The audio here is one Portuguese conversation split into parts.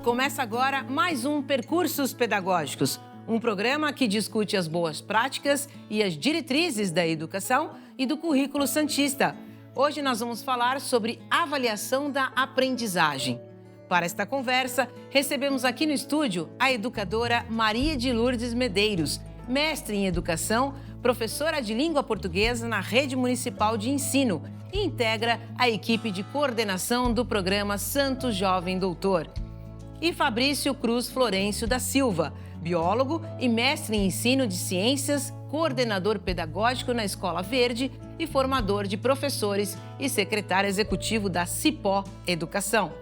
Começa agora mais um Percursos Pedagógicos, um programa que discute as boas práticas e as diretrizes da educação e do currículo santista. Hoje nós vamos falar sobre avaliação da aprendizagem. Para esta conversa, recebemos aqui no estúdio a educadora Maria de Lourdes Medeiros, mestre em educação, professora de língua portuguesa na Rede Municipal de Ensino e integra a equipe de coordenação do programa Santo Jovem Doutor. E Fabrício Cruz Florencio da Silva, biólogo e mestre em ensino de ciências, coordenador pedagógico na Escola Verde e formador de professores e secretário executivo da Cipó Educação.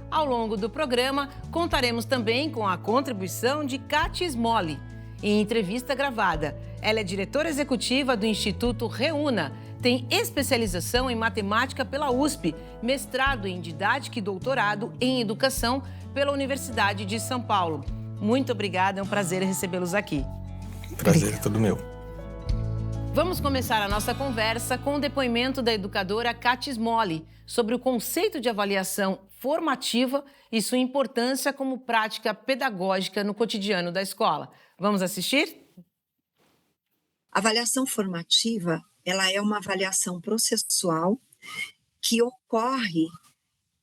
Ao longo do programa, contaremos também com a contribuição de Kátia Smolli. Em entrevista gravada, ela é diretora executiva do Instituto Reúna, tem especialização em matemática pela USP, mestrado em didática e doutorado em educação pela Universidade de São Paulo. Muito obrigada, é um prazer recebê-los aqui. Prazer é todo meu. Vamos começar a nossa conversa com o depoimento da educadora Kátia Smolli sobre o conceito de avaliação formativa e sua importância como prática pedagógica no cotidiano da escola. Vamos assistir? A avaliação formativa, ela é uma avaliação processual que ocorre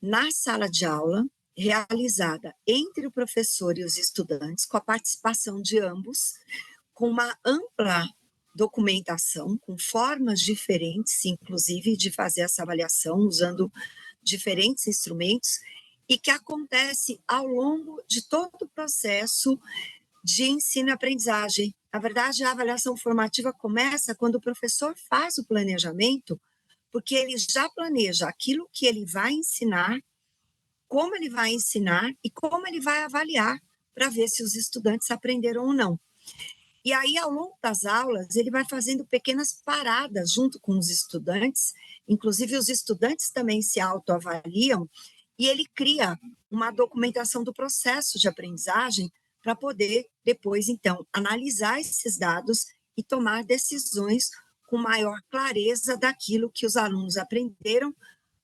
na sala de aula, realizada entre o professor e os estudantes, com a participação de ambos, com uma ampla documentação, com formas diferentes, inclusive, de fazer essa avaliação, usando diferentes instrumentos, e que acontece ao longo de todo o processo de ensino e aprendizagem. Na verdade, a avaliação formativa começa quando o professor faz o planejamento, porque ele já planeja aquilo que ele vai ensinar, como ele vai ensinar e como ele vai avaliar para ver se os estudantes aprenderam ou não. E aí, ao longo das aulas, ele vai fazendo pequenas paradas junto com os estudantes, inclusive os estudantes também se autoavaliam, e ele cria uma documentação do processo de aprendizagem para poder, depois, então, analisar esses dados e tomar decisões com maior clareza daquilo que os alunos aprenderam,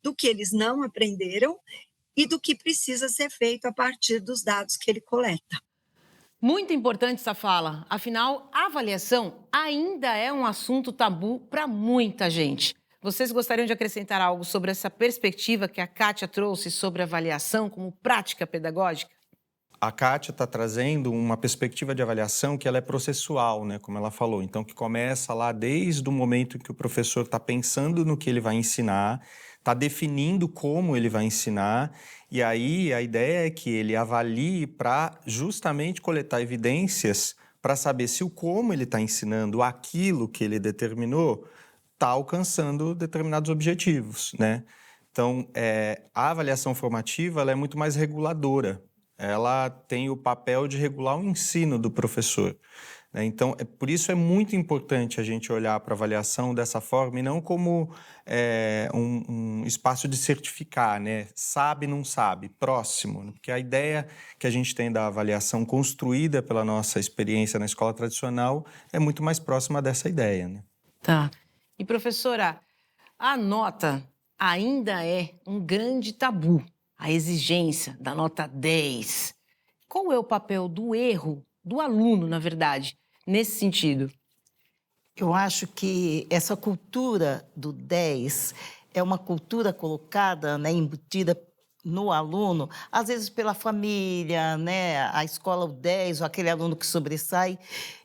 do que eles não aprenderam e do que precisa ser feito a partir dos dados que ele coleta. Muito importante essa fala, afinal, a avaliação ainda é um assunto tabu para muita gente. Vocês gostariam de acrescentar algo sobre essa perspectiva que a Kátia trouxe sobre avaliação como prática pedagógica? A Kátia está trazendo uma perspectiva de avaliação que ela é processual, né, como ela falou. Então, que começa lá desde o momento em que o professor está pensando no que ele vai ensinar, está definindo como ele vai ensinar, e aí a ideia é que ele avalie para justamente coletar evidências para saber se o como ele está ensinando aquilo que ele determinou está alcançando determinados objetivos, né? Então, a avaliação formativa ela é muito mais reguladora. Ela tem o papel de regular o ensino do professor, né? Então, por isso é muito importante a gente olhar para a avaliação dessa forma e não como um espaço de certificar, né? Sabe, não sabe, próximo. Né? Porque a ideia que a gente tem da avaliação construída pela nossa experiência na escola tradicional é muito mais próxima dessa ideia, né? Tá. E, professora, a nota ainda é um grande tabu. A exigência da nota 10. Qual é o papel do erro do aluno, na verdade, nesse sentido? Eu acho que essa cultura do 10 é uma cultura colocada, né, embutida no aluno, às vezes pela família, né, a escola o 10, ou aquele aluno que sobressai.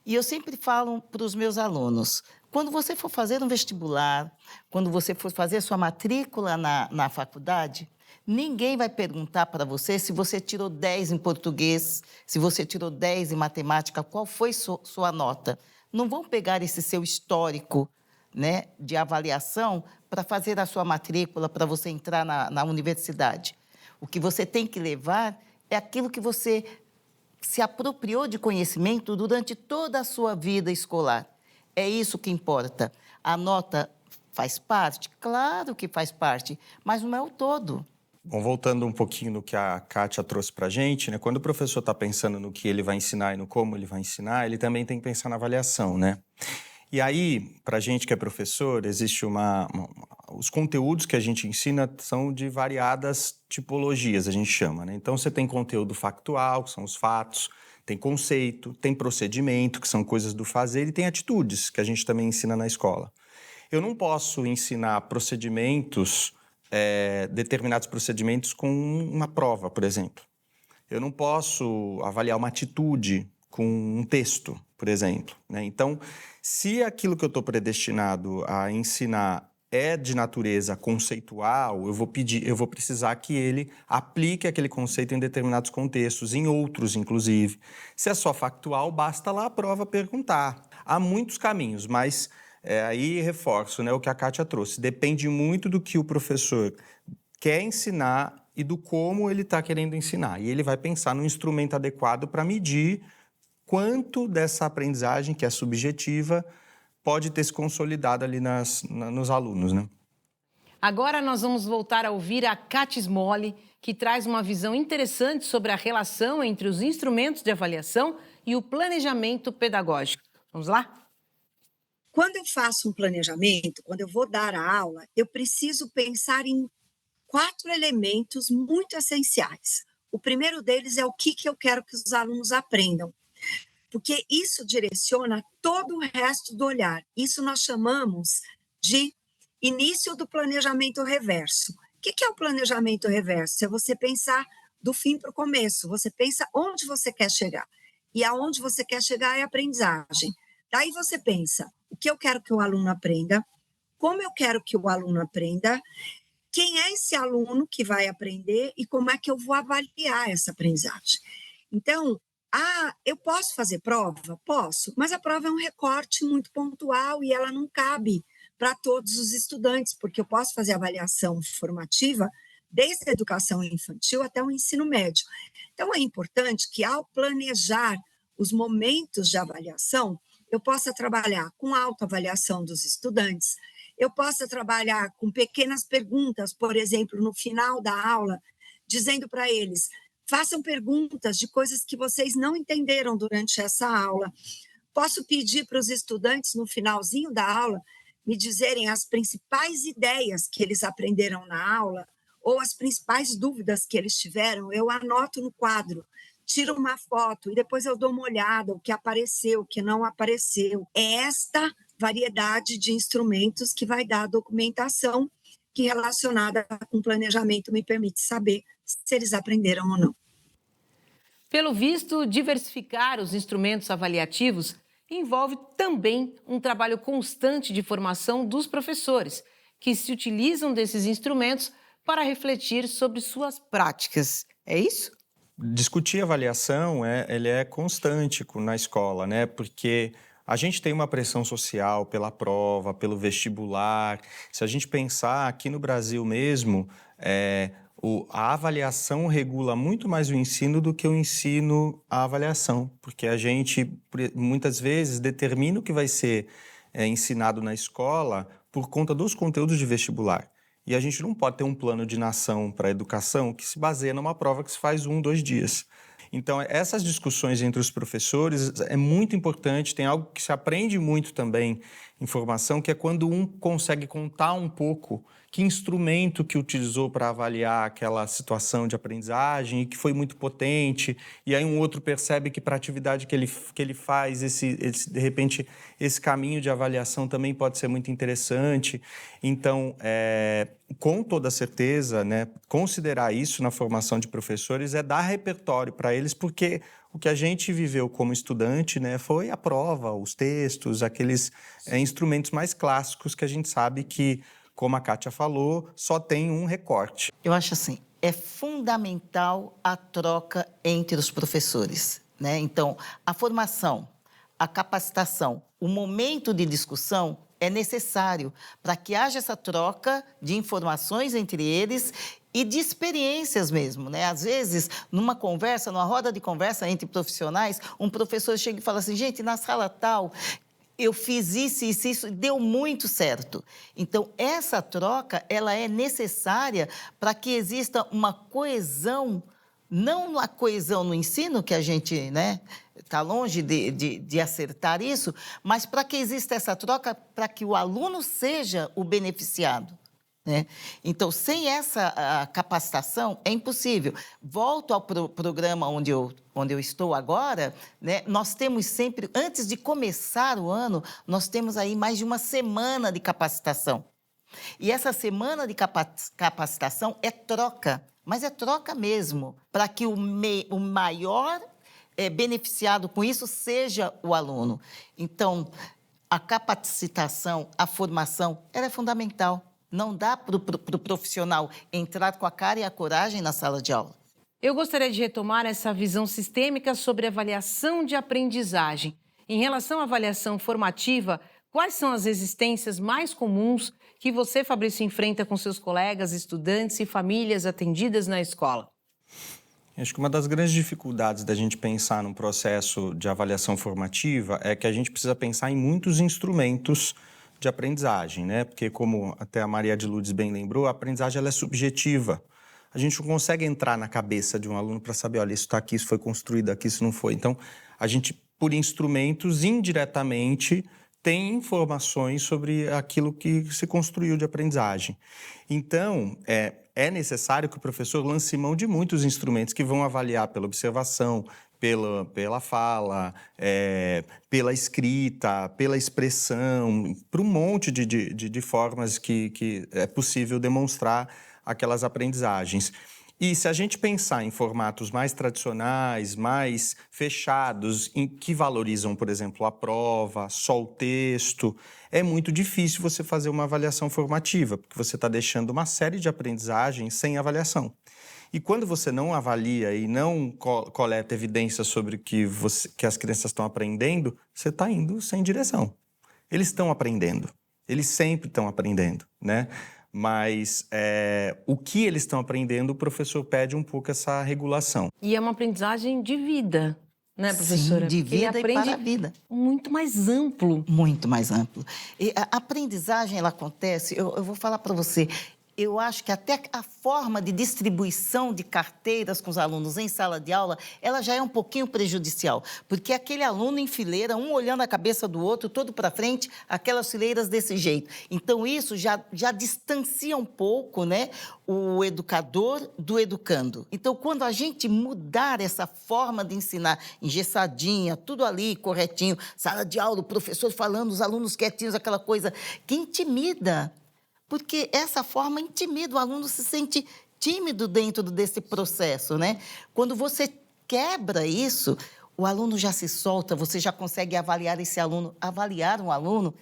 E eu sempre falo para os meus alunos, quando você for fazer um vestibular, quando você for fazer a sua matrícula na faculdade, ninguém vai perguntar para você se você tirou 10 em português, se você tirou 10 em matemática, qual foi sua nota. Não vão pegar esse seu histórico, né, de avaliação para fazer a sua matrícula, para você entrar na universidade. O que você tem que levar é aquilo que você se apropriou de conhecimento durante toda a sua vida escolar. É isso que importa. A nota faz parte? Claro que faz parte, mas não é o todo. Bom, voltando um pouquinho no que a Kátia trouxe para a gente, né? Quando o professor está pensando no que ele vai ensinar e no como ele vai ensinar, ele também tem que pensar na avaliação, né? E aí, para a gente que é professor, existe os conteúdos que a gente ensina são de variadas tipologias, a gente chama, né? Então, você tem conteúdo factual, que são os fatos, tem conceito, tem procedimento, que são coisas do fazer, e tem atitudes, que a gente também ensina na escola. Eu não posso ensinar procedimentos, determinados procedimentos com uma prova, por exemplo. Eu não posso avaliar uma atitude com um texto, por exemplo, né? Então, se aquilo que eu estou predestinado a ensinar é de natureza conceitual, eu vou precisar que ele aplique aquele conceito em determinados contextos, em outros, inclusive. Se é só factual, basta lá a prova perguntar. Há muitos caminhos, mas aí reforço, né, o que a Kátia trouxe. Depende muito do que o professor quer ensinar e do como ele está querendo ensinar. E ele vai pensar no instrumento adequado para medir quanto dessa aprendizagem, que é subjetiva, pode ter se consolidado ali nos alunos, né? Agora nós vamos voltar a ouvir a Kátia Smolli, que traz uma visão interessante sobre a relação entre os instrumentos de avaliação e o planejamento pedagógico. Vamos lá? Quando eu faço um planejamento, quando eu vou dar a aula, eu preciso pensar em 4 elementos muito essenciais. O primeiro deles é o que eu quero que os alunos aprendam, porque isso direciona todo o resto do olhar. Isso nós chamamos de início do planejamento reverso. O que é o planejamento reverso? É você pensar do fim para o começo, você pensa onde você quer chegar. E aonde você quer chegar é a aprendizagem. Daí você pensa, o que eu quero que o aluno aprenda, como eu quero que o aluno aprenda, quem é esse aluno que vai aprender e como é que eu vou avaliar essa aprendizagem. Então, eu posso fazer prova? Posso, mas a prova é um recorte muito pontual e ela não cabe para todos os estudantes, porque eu posso fazer avaliação formativa desde a educação infantil até o ensino médio. Então, é importante que, ao planejar os momentos de avaliação, eu possa trabalhar com autoavaliação dos estudantes, eu possa trabalhar com pequenas perguntas, por exemplo, no final da aula, dizendo para eles, façam perguntas de coisas que vocês não entenderam durante essa aula. Posso pedir para os estudantes, no finalzinho da aula, me dizerem as principais ideias que eles aprenderam na aula ou as principais dúvidas que eles tiveram, eu anoto no quadro, tiro uma foto e depois eu dou uma olhada, o que apareceu, o que não apareceu. É esta variedade de instrumentos que vai dar a documentação que, relacionada com o planejamento, me permite saber se eles aprenderam ou não. Pelo visto, diversificar os instrumentos avaliativos envolve também um trabalho constante de formação dos professores, que se utilizam desses instrumentos para refletir sobre suas práticas. É isso? Discutir avaliação ele é constante na escola, né? Porque a gente tem uma pressão social pela prova, pelo vestibular. Se a gente pensar aqui no Brasil mesmo, a avaliação regula muito mais o ensino do que o ensino à avaliação, porque a gente, muitas vezes, determina o que vai ser ensinado na escola por conta dos conteúdos de vestibular. E a gente não pode ter um plano de nação para a educação que se baseia numa prova que se faz 1, 2 dias. Então, essas discussões entre os professores é muito importante, tem algo que se aprende muito também em formação, que é quando um consegue contar um pouco que instrumento que utilizou para avaliar aquela situação de aprendizagem e que foi muito potente, e aí um outro percebe que para a atividade que ele faz, de repente, esse caminho de avaliação também pode ser muito interessante. Então, com toda certeza, né, considerar isso na formação de professores é dar repertório para eles, porque o que a gente viveu como estudante, né, foi a prova, os textos, aqueles instrumentos mais clássicos que a gente sabe que, como a Kátia falou, só tem um recorte. Eu acho assim, é fundamental a troca entre os professores, né? Então, a formação, a capacitação, o momento de discussão é necessário para que haja essa troca de informações entre eles e de experiências mesmo, né? Às vezes, numa conversa, numa roda de conversa entre profissionais, um professor chega e fala assim, gente, na sala tal, eu fiz isso, deu muito certo. Então, essa troca, ela é necessária para que exista uma coesão, não a coesão no ensino, que a gente, né, está longe de acertar isso, mas para que exista essa troca, para que o aluno seja o beneficiado. né? Então, sem essa capacitação, é impossível. Volto ao programa onde eu estou agora, né? Nós temos sempre, antes de começar o ano, nós temos aí mais de uma semana de capacitação. E essa semana de capacitação é troca, mas é troca mesmo, para que o maior beneficiado com isso seja o aluno. Então, a capacitação, a formação, ela é fundamental. Não dá para o profissional entrar com a cara e a coragem na sala de aula. Eu gostaria de retomar essa visão sistêmica sobre avaliação de aprendizagem. Em relação à avaliação formativa, quais são as resistências mais comuns que você, Fabrício, enfrenta com seus colegas, estudantes e famílias atendidas na escola? Acho que uma das grandes dificuldades da gente pensar num processo de avaliação formativa é que a gente precisa pensar em muitos instrumentos de aprendizagem, né? Porque, como até a Maria de Lourdes bem lembrou, a aprendizagem ela é subjetiva. A gente não consegue entrar na cabeça de um aluno para saber, olha, isso está aqui, isso foi construído aqui, isso não foi. Então, a gente, por instrumentos, indiretamente, tem informações sobre aquilo que se construiu de aprendizagem. Então, é necessário que o professor lance mão de muitos instrumentos que vão avaliar pela observação, pela fala, pela escrita, pela expressão, por um monte de formas que é possível demonstrar aquelas aprendizagens. E se a gente pensar em formatos mais tradicionais, mais fechados, em que valorizam, por exemplo, a prova, só o texto, é muito difícil você fazer uma avaliação formativa, porque você está deixando uma série de aprendizagens sem avaliação. E quando você não avalia e não coleta evidências sobre que as crianças estão aprendendo, você está indo sem direção. Eles estão aprendendo, eles sempre estão aprendendo, né? Mas o que eles estão aprendendo, o professor pede um pouco essa regulação. E é uma aprendizagem de vida, né, professora? Sim, de Porque vida ele aprende e para a vida. muito mais amplo. Muito mais amplo. E a aprendizagem, ela acontece, eu vou falar para você, eu acho que até a forma de distribuição de carteiras com os alunos em sala de aula, ela já é um pouquinho prejudicial, porque aquele aluno em fileira, um olhando a cabeça do outro, todo para frente, aquelas fileiras desse jeito. Então, isso já distancia um pouco, né, o educador do educando. Então, quando a gente mudar essa forma de ensinar, engessadinha, tudo ali, corretinho, sala de aula, o professor falando, os alunos quietinhos, aquela coisa que intimida, porque essa forma intimida, o aluno se sente tímido dentro desse processo, né? Quando você quebra isso, o aluno já se solta, você já consegue avaliar esse aluno. Avaliar um aluno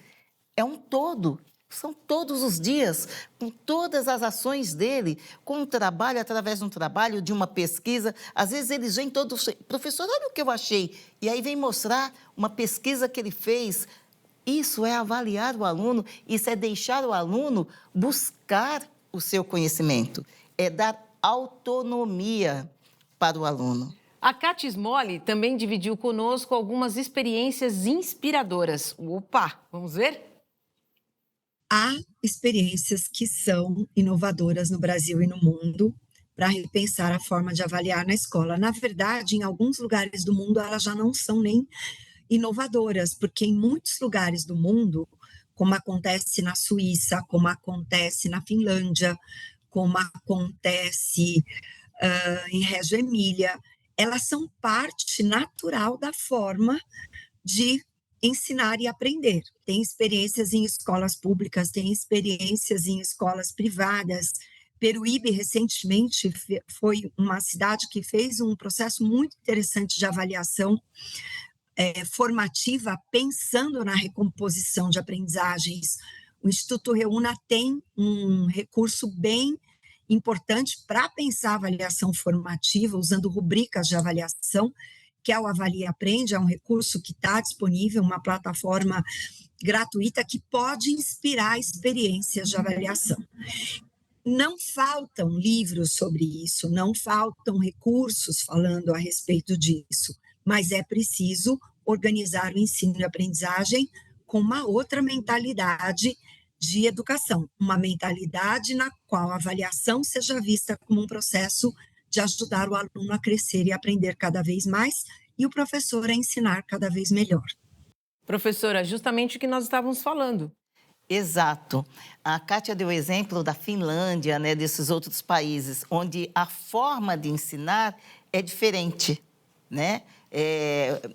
é um todo, são todos os dias, com todas as ações dele, com um trabalho, através de um trabalho, de uma pesquisa. Às vezes eles vêm todos, professor, olha o que eu achei, e aí vem mostrar uma pesquisa que ele fez. Isso é avaliar o aluno, isso é deixar o aluno buscar o seu conhecimento, é dar autonomia para o aluno. A Cátia Smolli também dividiu conosco algumas experiências inspiradoras. Opa, vamos ver? Há experiências que são inovadoras no Brasil e no mundo para repensar a forma de avaliar na escola. Na verdade, em alguns lugares do mundo, elas já não são nem inovadoras, porque em muitos lugares do mundo, como acontece na Suíça, como acontece na Finlândia, como acontece em Reggio Emília, elas são parte natural da forma de ensinar e aprender. Tem experiências em escolas públicas, tem experiências em escolas privadas. Peruíbe, recentemente, foi uma cidade que fez um processo muito interessante de avaliação formativa, pensando na recomposição de aprendizagens. O Instituto Reúna tem um recurso bem importante para pensar a avaliação formativa, usando rubricas de avaliação, que é o Avalia e Aprende, é um recurso que está disponível, uma plataforma gratuita que pode inspirar experiências de avaliação. Não faltam livros sobre isso, não faltam recursos falando a respeito disso, mas é preciso organizar o ensino e aprendizagem com uma outra mentalidade de educação, uma mentalidade na qual a avaliação seja vista como um processo de ajudar o aluno a crescer e aprender cada vez mais e o professor a ensinar cada vez melhor. Professora, justamente o que nós estávamos falando. Exato. A Kátia deu o exemplo da Finlândia, né, desses outros países, onde a forma de ensinar é diferente, né?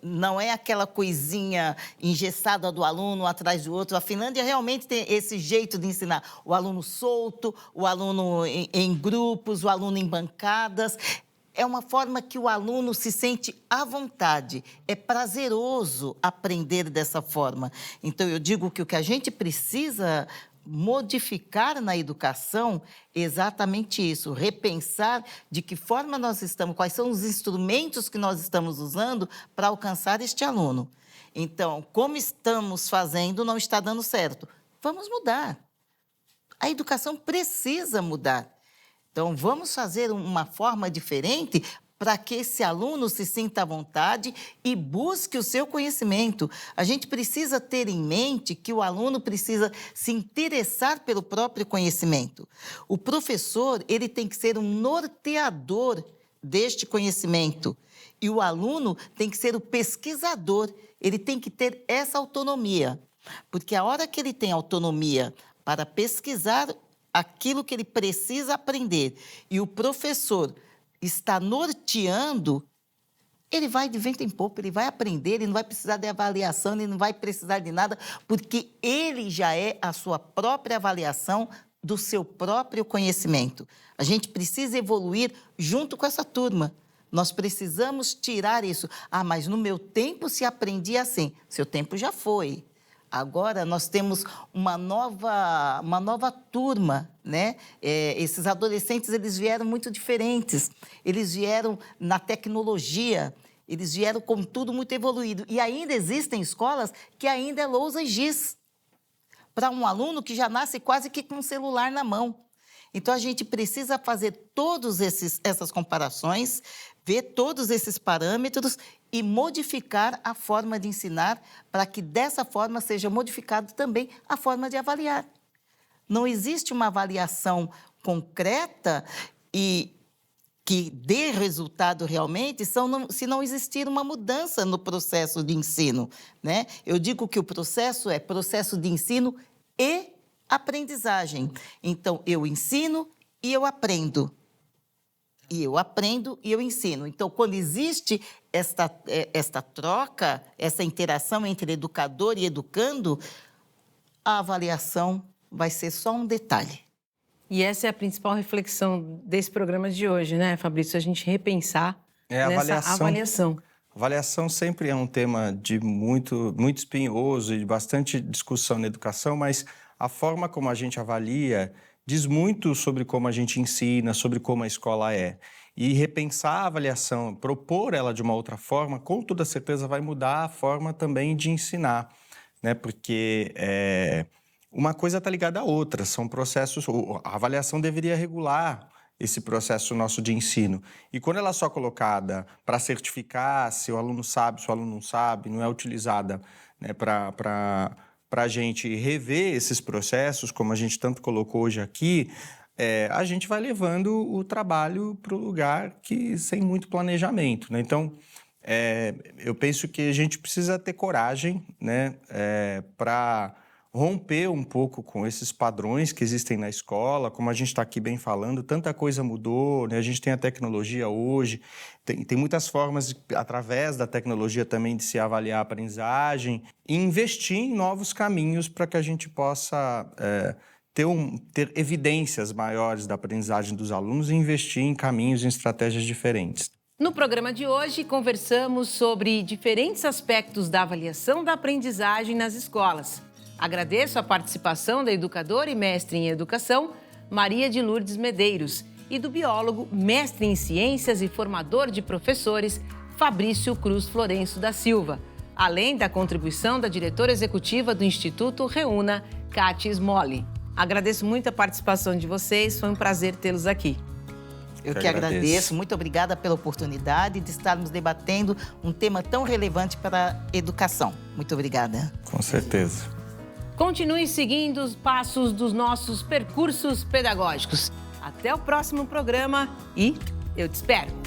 Não é aquela coisinha engessada do aluno atrás do outro. A Finlândia realmente tem esse jeito de ensinar. O aluno solto, o aluno em grupos, o aluno em bancadas. É uma forma que o aluno se sente à vontade. É prazeroso aprender dessa forma. Então, eu digo que o que a gente precisa modificar na educação é exatamente isso, repensar de que forma nós estamos, quais são os instrumentos que nós estamos usando para alcançar este aluno. Então, como estamos fazendo não está dando certo. Vamos mudar. A educação precisa mudar. Então, vamos fazer uma forma diferente para que esse aluno se sinta à vontade e busque o seu conhecimento. A gente precisa ter em mente que o aluno precisa se interessar pelo próprio conhecimento. O professor, ele tem que ser um norteador deste conhecimento. E o aluno tem que ser o pesquisador. Ele tem que ter essa autonomia. Porque a hora que ele tem autonomia para pesquisar aquilo que ele precisa aprender e o professor está norteando, ele vai de vento em popa, ele vai aprender, ele não vai precisar de avaliação, ele não vai precisar de nada, porque ele já é a sua própria avaliação do seu próprio conhecimento. A gente precisa evoluir junto com essa turma. Nós precisamos tirar isso. Ah, mas no meu tempo se aprendia assim. Seu tempo já foi. Agora nós temos uma nova turma, né? Esses adolescentes, eles vieram muito diferentes. Eles vieram na tecnologia, eles vieram com tudo muito evoluído. E ainda existem escolas que ainda é lousa e giz para um aluno que já nasce quase que com um celular na mão. Então, a gente precisa fazer todas essas comparações, ver todos esses parâmetros e modificar a forma de ensinar para que, dessa forma, seja modificada também a forma de avaliar. Não existe uma avaliação concreta e que dê resultado realmente se não existir uma mudança no processo de ensino, né? Eu digo que o processo é processo de ensino e aprendizagem. Então, eu ensino e eu aprendo. E eu aprendo e eu ensino. Então, quando existe esta troca, essa interação entre educador e educando, a avaliação vai ser só um detalhe. E essa é a principal reflexão desse programa de hoje, né, Fabrício? A gente repensar nessa avaliação. Avaliação sempre é um tema de muito espinhoso e de bastante discussão na educação, mas a forma como a gente avalia diz muito sobre como a gente ensina, sobre como a escola é. E repensar a avaliação, propor ela de uma outra forma, com toda certeza vai mudar a forma também de ensinar, né? Porque uma coisa está ligada à outra, são processos. A avaliação deveria regular esse processo nosso de ensino. E quando ela é só colocada para certificar se o aluno sabe, se o aluno não sabe, não é utilizada, né, para a gente rever esses processos, como a gente tanto colocou hoje aqui, a gente vai levando o trabalho para o lugar sem muito planejamento, né? Então, eu penso que a gente precisa ter coragem, né, para romper um pouco com esses padrões que existem na escola, como a gente está aqui bem falando, tanta coisa mudou, né? A gente tem a tecnologia hoje, tem muitas formas, através da tecnologia também, de se avaliar a aprendizagem e investir em novos caminhos para que a gente possa ter evidências maiores da aprendizagem dos alunos e investir em caminhos e estratégias diferentes. No programa de hoje, conversamos sobre diferentes aspectos da avaliação da aprendizagem nas escolas. Agradeço a participação da educadora e mestre em educação, Maria de Lourdes Medeiros, e do biólogo, mestre em ciências e formador de professores, Fabrício Cruz Florencio da Silva, além da contribuição da diretora executiva do Instituto Reúna, Kátia Smolli. Agradeço muito a participação de vocês, foi um prazer tê-los aqui. Eu que agradeço, muito obrigada pela oportunidade de estarmos debatendo um tema tão relevante para a educação. Muito obrigada. Com certeza. Continue seguindo os passos dos nossos percursos pedagógicos. Até o próximo programa e eu te espero!